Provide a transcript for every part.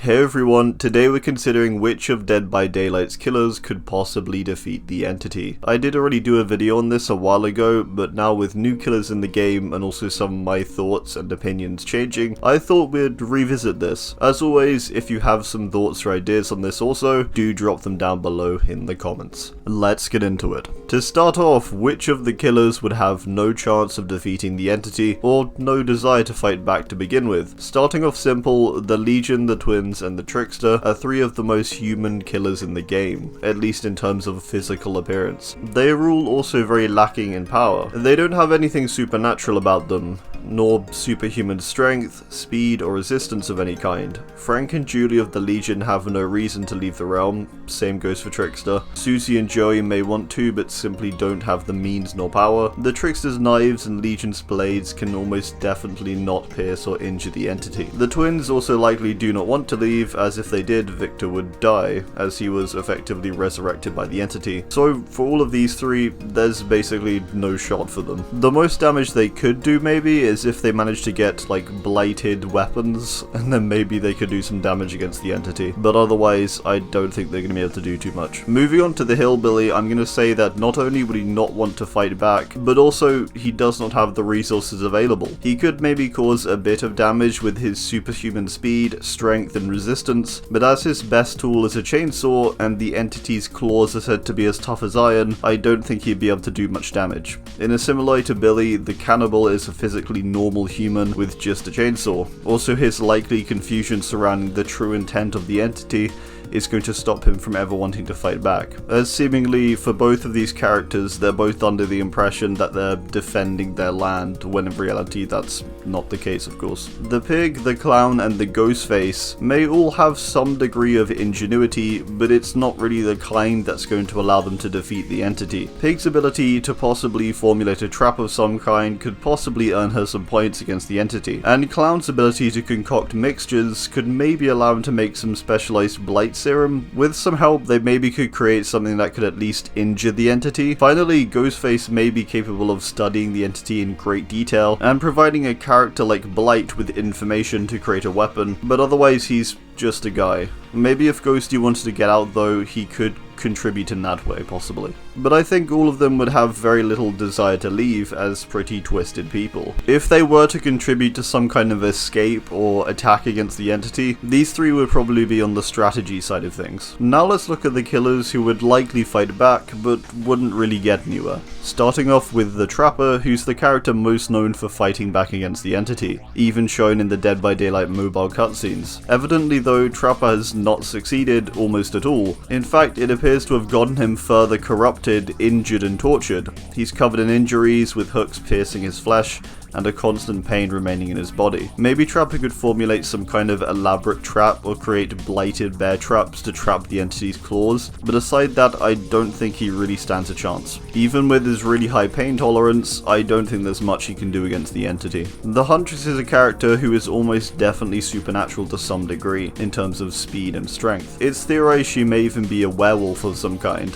Hey everyone, today we're considering which of Dead by Daylight's killers could possibly defeat the entity. I did already do a video on this a while ago, but now with new killers in the game and also some of my thoughts and opinions changing, I thought we'd revisit this. As always, if you have some thoughts or ideas on this also, do drop them down below in the comments. Let's get into it. To start off, which of the killers would have no chance of defeating the entity, or no desire to fight back to begin with? Starting off simple, the Legion, the Twins, and the Trickster are three of the most human killers in the game, at least in terms of physical appearance. They are all also very lacking in power. They don't have anything supernatural about them, nor superhuman strength, speed, or resistance of any kind. Frank and Julie of the Legion have no reason to leave the realm, same goes for Trickster. Susie and Joey may want to, but simply don't have the means nor power. The Trickster's knives and Legion's blades can almost definitely not pierce or injure the entity. The Twins also likely do not want to leave, as if they did, Victor would die, as he was effectively resurrected by the entity. So for all of these three, there's basically no shot for them. The most damage they could do maybe is if they managed to get like blighted weapons, and then maybe they could do some damage against the entity. But otherwise, I don't think they're going to be able to do too much. Moving on to the Hillbilly, I'm going to say that not only would he not want to fight back, but also he does not have the resources available. He could maybe cause a bit of damage with his superhuman speed, strength, and resistance, but as his best tool is a chainsaw, and the entity's claws are said to be as tough as iron, I don't think he'd be able to do much damage. In a similar way to Billy, the Cannibal is a physically normal human with just a chainsaw. Also, his likely confusion surrounding the true intent of the entity is going to stop him from ever wanting to fight back, as seemingly for both of these characters they're both under the impression that they're defending their land, when in reality that's not the case, of course. The Pig, the Clown, and the Ghostface may all have some degree of ingenuity, but it's not really the kind that's going to allow them to defeat the entity. Pig's ability to possibly formulate a trap of some kind could possibly earn her some points against the entity, and Clown's ability to concoct mixtures could maybe allow him to make some specialized blight serum. With some help, they maybe could create something that could at least injure the entity. Finally, Ghostface may be capable of studying the entity in great detail and providing a character like Blight with information to create a weapon, but otherwise he's just a guy. Maybe if Ghosty wanted to get out though, he could contribute in that way, possibly. But I think all of them would have very little desire to leave, as pretty twisted people. If they were to contribute to some kind of escape or attack against the entity, these three would probably be on the strategy side of things. Now let's look at the killers who would likely fight back, but wouldn't really get anywhere. Starting off with the Trapper, who's the character most known for fighting back against the entity, even shown in the Dead by Daylight mobile cutscenes. Evidently though, Trapper has not succeeded almost at all. In fact, it appears to have gotten him further corrupted, injured, and tortured. He's covered in injuries, with hooks piercing his flesh, and a constant pain remaining in his body. Maybe Trapper could formulate some kind of elaborate trap or create blighted bear traps to trap the entity's claws, but aside that, I don't think he really stands a chance. Even with his really high pain tolerance, I don't think there's much he can do against the entity. The Huntress is a character who is almost definitely supernatural to some degree, in terms of speed and strength. It's theorized she may even be a werewolf of some kind.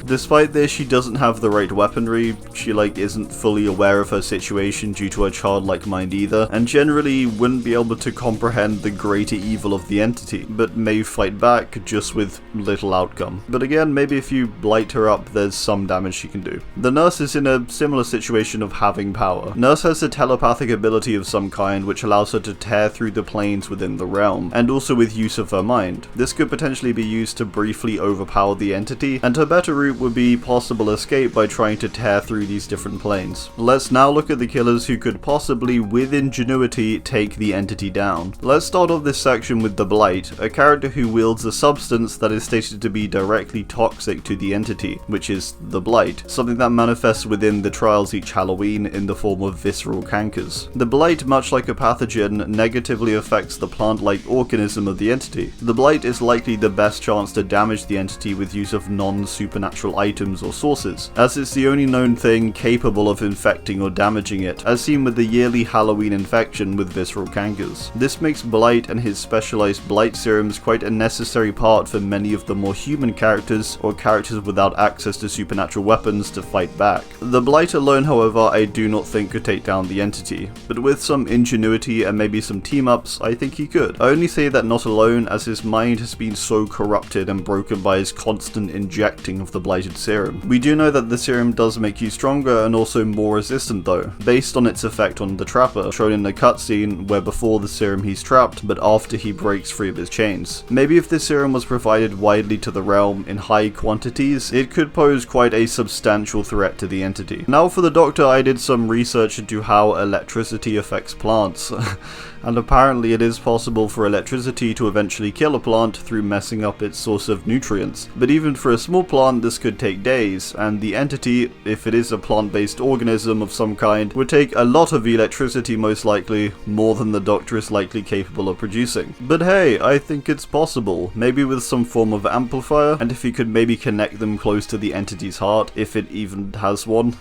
Despite this, she doesn't have the right weaponry, she isn't fully aware of her situation due to her childlike mind either, and generally wouldn't be able to comprehend the greater evil of the entity, but may fight back just with little outcome. But again, maybe if you blight her up, there's some damage she can do. The Nurse is in a similar situation of having power. Nurse has a telepathic ability of some kind which allows her to tear through the planes within the realm, and also with use of her mind. This could potentially be used to briefly overpower the entity, and her better route would be possible escape by trying to tear through these different planes. Let's now look at the killers who could possibly, with ingenuity, take the entity down. Let's start off this section with the Blight, a character who wields a substance that is stated to be directly toxic to the entity, which is the Blight, something that manifests within the trials each Halloween in the form of visceral cankers. The Blight, much like a pathogen, negatively affects the plant-like organism of the entity. The Blight is likely the best chance to damage the entity with use of non-supernatural items or sources, as it's the only known thing capable of infecting or damaging it, as seen with the yearly Halloween infection with visceral cankers. This makes Blight and his specialized Blight serums quite a necessary part for many of the more human characters or characters without access to supernatural weapons to fight back. The Blight alone, however, I do not think could take down the entity, but with some ingenuity and maybe some team-ups, I think he could. I only say that not alone, as his mind has been so corrupted and broken by his constant injecting of the blighted serum. We do know that the serum does make you stronger and also more resistant though, based on its effect on the Trapper, shown in the cutscene where before the serum he's trapped, but after he breaks free of his chains. Maybe if this serum was provided widely to the realm in high quantities, it could pose quite a substantial threat to the entity. Now for the Doctor, I did some research into how electricity affects plants. And apparently it is possible for electricity to eventually kill a plant through messing up its source of nutrients. But even for a small plant this could take days, and the entity, if it is a plant-based organism of some kind, would take a lot of electricity most likely, more than the Doctor is likely capable of producing. But hey, I think it's possible, maybe with some form of amplifier, and if he could maybe connect them close to the entity's heart, if it even has one.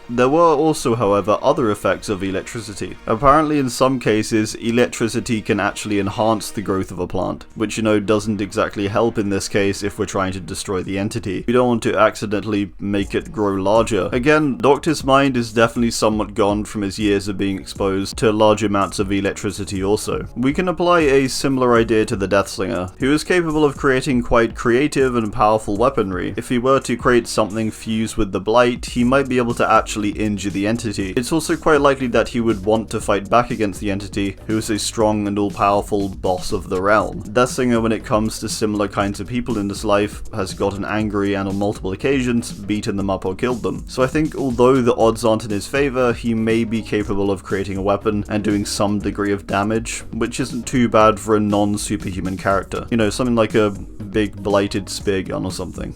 There were also, however, other effects of electricity. Apparently in some cases, electricity can actually enhance the growth of a plant, which doesn't exactly help in this case if we're trying to destroy the entity. We don't want to accidentally make it grow larger. Again, Doctor's mind is definitely somewhat gone from his years of being exposed to large amounts of electricity also. We can apply a similar idea to the Deathslinger, who is capable of creating quite creative and powerful weaponry. If he were to create something fused with the Blight, he might be able to actually injure the entity. It's also quite likely that he would want to fight back against the entity, who is a strong and all-powerful boss of the realm. Deathslinger, when it comes to similar kinds of people in this life, has gotten angry and on multiple occasions beaten them up or killed them. So I think although the odds aren't in his favor, he may be capable of creating a weapon and doing some degree of damage, which isn't too bad for a non-superhuman character. Something like a big blighted spear gun or something.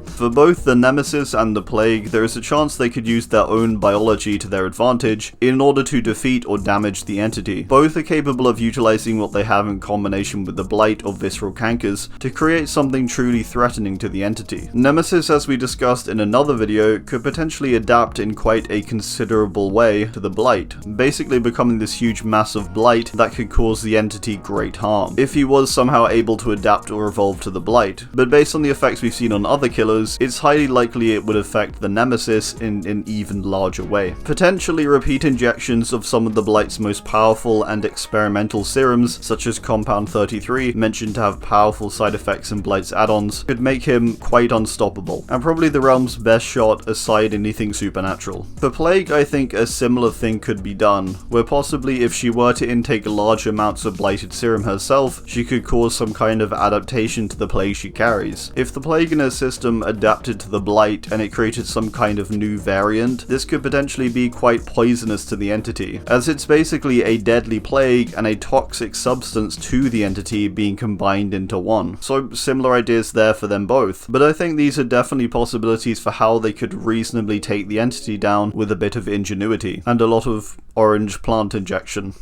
For both the Nemesis and the Plague, there is a chance they could use their own biology to their advantage in order to defeat or damage the entity. Both are capable of utilizing what they have in combination with the Blight or visceral cankers to create something truly threatening to the entity. Nemesis, as we discussed in another video, could potentially adapt in quite a considerable way to the Blight, basically becoming this huge mass of Blight that could cause the entity great harm, if he was somehow able to adapt or evolve to the Blight. But based on the effects we've seen on other killers, it's highly likely it would affect the Nemesis in an even larger way. Potentially repeat injections of some of the Blight's most powerful and experimental serums, such as Compound 33, mentioned to have powerful side effects in Blight's add-ons, could make him quite unstoppable, and probably the realm's best shot aside anything supernatural. For Plague, I think a similar thing could be done, where possibly if she were to intake large amounts of blighted serum herself, she could cause some kind of adaptation to the Plague she carries. If the Plague in her system adapted to the Blight and it created some kind of new variant, this could potentially be quite poisonous to the entity, as it's basically a deadly plague and a toxic substance to the entity being combined into one. So similar ideas there for them both, but I think these are definitely possibilities for how they could reasonably take the entity down with a bit of ingenuity and a lot of orange plant injection.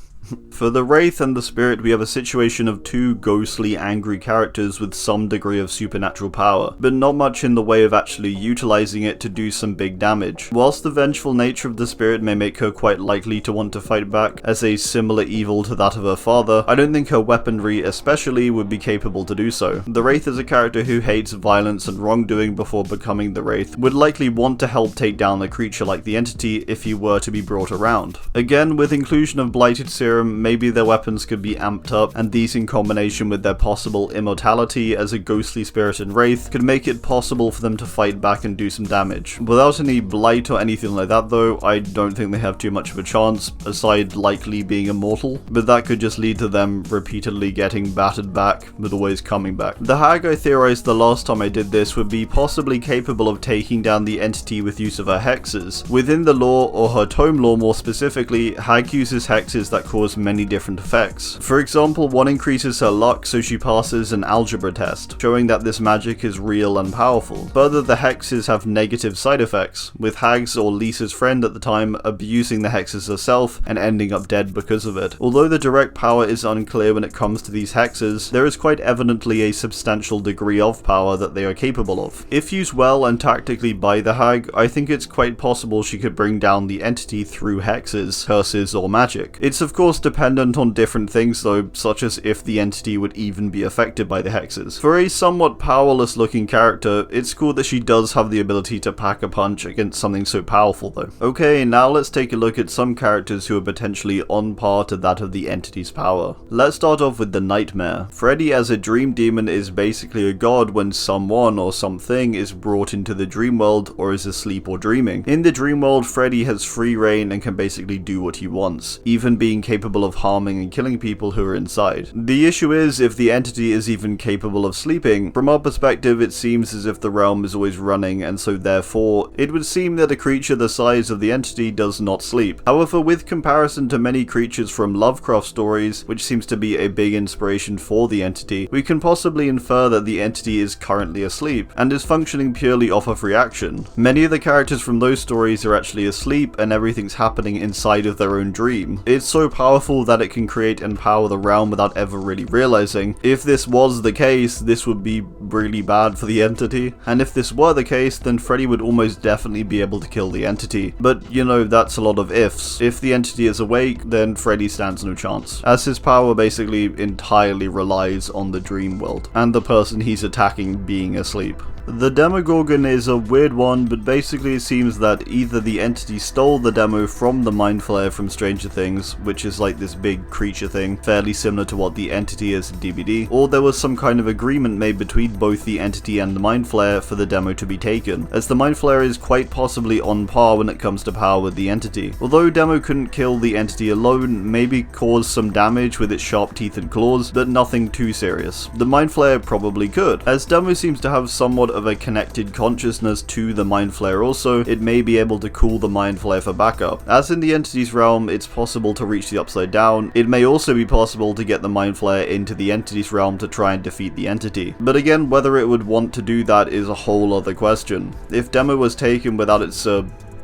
For the Wraith and the Spirit, we have a situation of two ghostly, angry characters with some degree of supernatural power, but not much in the way of actually utilizing it to do some big damage. Whilst the vengeful nature of the Spirit may make her quite likely to want to fight back as a similar evil to that of her father, I don't think her weaponry especially would be capable to do so. The Wraith is a character who hates violence and wrongdoing before becoming the Wraith, would likely want to help take down a creature like the entity if he were to be brought around. Again, with inclusion of Blighted Serum, maybe their weapons could be amped up, and these in combination with their possible immortality as a ghostly spirit and wraith could make it possible for them to fight back and do some damage. Without any blight or anything like that though, I don't think they have too much of a chance, aside likely being immortal, but that could just lead to them repeatedly getting battered back, but always coming back. The Hag, I theorized the last time I did this, would be possibly capable of taking down the entity with use of her hexes. Within the lore, or her tome lore more specifically, Hag uses hexes that cause cause many different effects. For example, one increases her luck so she passes an algebra test, showing that this magic is real and powerful. Further, the hexes have negative side effects, with Hags, or Lisa's friend at the time, abusing the hexes herself and ending up dead because of it. Although the direct power is unclear when it comes to these hexes, there is quite evidently a substantial degree of power that they are capable of. If used well and tactically by the Hag, I think it's quite possible she could bring down the entity through hexes, curses, or magic. It's of course dependent on different things though, such as if the entity would even be affected by the hexes. For a somewhat powerless looking character, it's cool that she does have the ability to pack a punch against something so powerful though. Okay, now let's take a look at some characters who are potentially on par to that of the entity's power. Let's start off with the Nightmare. Freddy as a dream demon is basically a god when someone or something is brought into the dream world or is asleep or dreaming. In the dream world, Freddy has free reign and can basically do what he wants, even being capable of harming and killing people who are inside. The issue is, if the entity is even capable of sleeping, from our perspective it seems as if the realm is always running, and so therefore, it would seem that a creature the size of the entity does not sleep. However, with comparison to many creatures from Lovecraft stories, which seems to be a big inspiration for the entity, we can possibly infer that the entity is currently asleep, and is functioning purely off of reaction. Many of the characters from those stories are actually asleep, and everything's happening inside of their own dream. It's so powerful that it can create and power the realm without ever really realizing. If this was the case, this would be really bad for the entity, and if this were the case, then Freddy would almost definitely be able to kill the entity. But, you know, that's a lot of ifs. If the entity is awake, then Freddy stands no chance, as his power basically entirely relies on the dream world, and the person he's attacking being asleep. The Demogorgon is a weird one, but basically it seems that either the entity stole the demo from the Mind Flayer from Stranger Things, which is like this big creature thing, fairly similar to what the entity is in DBD, or there was some kind of agreement made between both the entity and the Mind Flayer for the demo to be taken, as the Mind Flayer is quite possibly on par when it comes to power with the entity. Although Demo couldn't kill the entity alone, maybe cause some damage with its sharp teeth and claws, but nothing too serious. The Mind Flayer probably could, as Demo seems to have somewhat of a connected consciousness to the Mind Flayer also, it may be able to cool the Mind Flayer for backup. As in the entity's realm, it's possible to reach the Upside Down, it may also be possible to get the Mind Flayer into the entity's realm to try and defeat the entity. But again, whether it would want to do that is a whole other question. If Demo was taken without its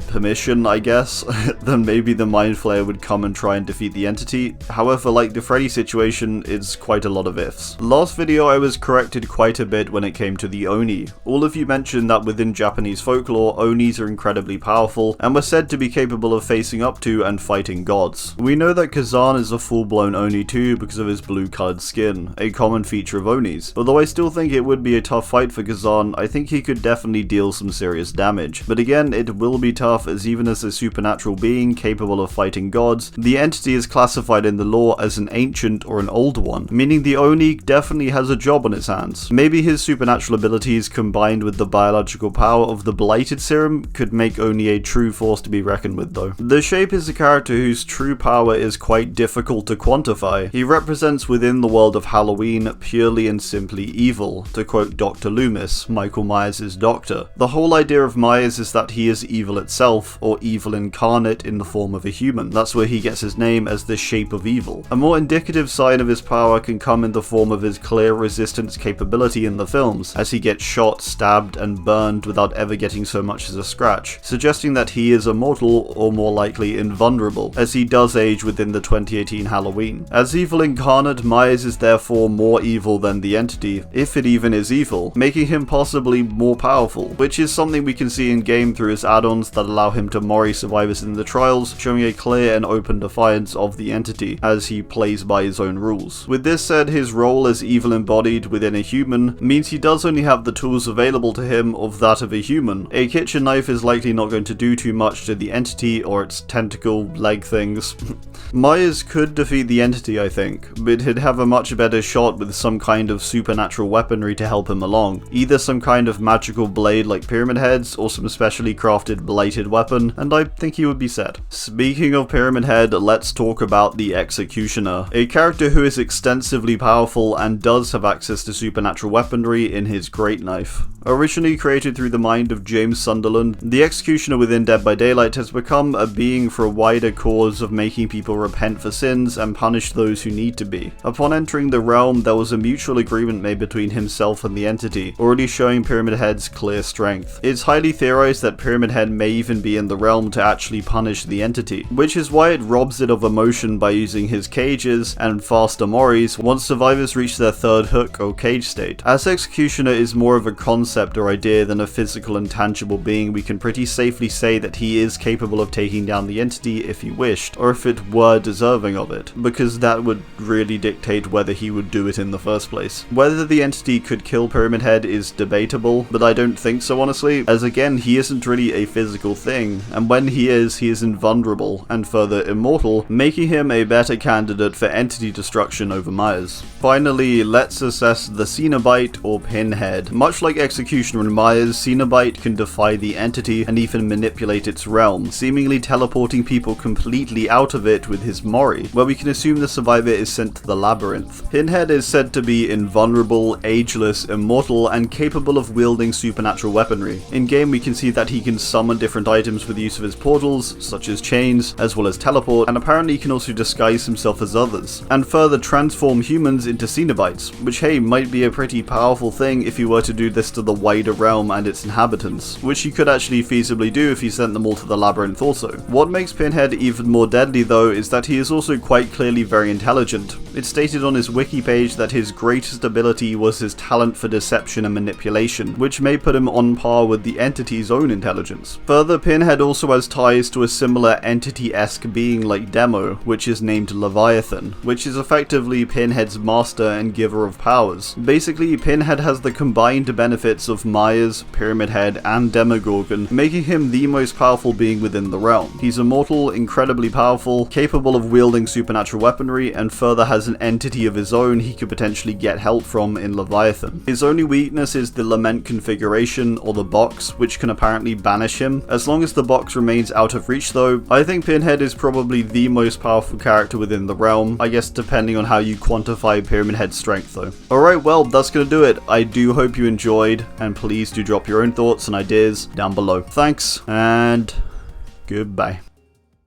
permission, I guess, then maybe the Mind Flayer would come and try and defeat the entity. However, like the Freddy situation, it's quite a lot of ifs. Last video I was corrected quite a bit when it came to the Oni. All of you mentioned that within Japanese folklore, Onis are incredibly powerful, and were said to be capable of facing up to and fighting gods. We know that Kazan is a full-blown Oni too because of his blue-coloured skin, a common feature of Onis. Although I still think it would be a tough fight for Kazan, I think he could definitely deal some serious damage. But again, it will be tough, as even as a supernatural being capable of fighting gods, the entity is classified in the lore as an ancient or an old one, meaning the Oni definitely has a job on its hands. Maybe his supernatural abilities combined with the biological power of the Blighted Serum could make Oni a true force to be reckoned with though. The Shape is a character whose true power is quite difficult to quantify. He represents within the world of Halloween purely and simply evil, to quote Dr. Loomis, Michael Myers' doctor. The whole idea of Myers is that he is evil itself, or evil incarnate in the form of a human. That's where he gets his name as the Shape of Evil. A more indicative sign of his power can come in the form of his clear resistance capability in the films, as he gets shot, stabbed, and burned without ever getting so much as a scratch, suggesting that he is immortal, or more likely invulnerable, as he does age within the 2018 Halloween. As evil incarnate, Myers is therefore more evil than the entity, if it even is evil, making him possibly more powerful, which is something we can see in game through his add-ons that allow him to mori survivors in the trials, showing a clear and open defiance of the entity, as he plays by his own rules. With this said, his role as evil embodied within a human means he does only have the tools available to him of that of a human. A kitchen knife is likely not going to do too much to the entity or its tentacle leg things. Myers could defeat the entity, I think, but he'd have a much better shot with some kind of supernatural weaponry to help him along. Either some kind of magical blade like Pyramid Heads, or some specially crafted blighted one-handed weapon, and I think he would be set. Speaking of Pyramid Head, let's talk about the Executioner, a character who is extensively powerful and does have access to supernatural weaponry in his Great Knife. Originally created through the mind of James Sunderland, the Executioner within Dead by Daylight has become a being for a wider cause of making people repent for sins and punish those who need to be. Upon entering the realm, there was a mutual agreement made between himself and the entity, already showing Pyramid Head's clear strength. It's highly theorized that Pyramid Head may even be in the realm to actually punish the entity, which is why it robs it of emotion by using his cages and faster moris once survivors reach their third hook or cage state. As Executioner is more of a concept or idea than a physical and tangible being, we can pretty safely say that he is capable of taking down the entity if he wished, or if it were deserving of it, because that would really dictate whether he would do it in the first place. Whether the entity could kill Pyramid Head is debatable, but I don't think so honestly, as again, he isn't really a physical thing, and when he is invulnerable and further immortal, making him a better candidate for entity destruction over Myers. Finally, let's assess the Cenobite or Pinhead. Much like Executioner and Myers, Cenobite can defy the entity and even manipulate its realm, seemingly teleporting people completely out of it with his Mori, where we can assume the survivor is sent to the labyrinth. Pinhead is said to be invulnerable, ageless, immortal, and capable of wielding supernatural weaponry. In-game we can see that he can summon different items with the use of his portals, such as chains, as well as teleport, and apparently he can also disguise himself as others, and further transform humans into Cenobites, which hey, might be a pretty powerful thing if he were to do this to the wider realm and its inhabitants, which he could actually feasibly do if he sent them all to the labyrinth also. What makes Pinhead even more deadly though is that he is also quite clearly very intelligent. It's stated on his wiki page that his greatest ability was his talent for deception and manipulation, which may put him on par with the entity's own intelligence. Further, Pinhead also has ties to a similar entity-esque being like Demo, which is named Leviathan, which is effectively Pinhead's master and giver of powers. Basically, Pinhead has the combined benefits of Myers, Pyramid Head, and Demogorgon, making him the most powerful being within the realm. He's immortal, incredibly powerful, capable of wielding supernatural weaponry, and further has an entity of his own he could potentially get help from in Leviathan. His only weakness is the Lament configuration, or the box, which can apparently banish him. As long as the box remains out of reach though, I think Pinhead is probably the most powerful character within the realm, I guess depending on how you quantify Pyramid Head's strength though. Alright, well, that's gonna do it. I do hope you enjoyed, and please do drop your own thoughts and ideas down below. Thanks, and goodbye.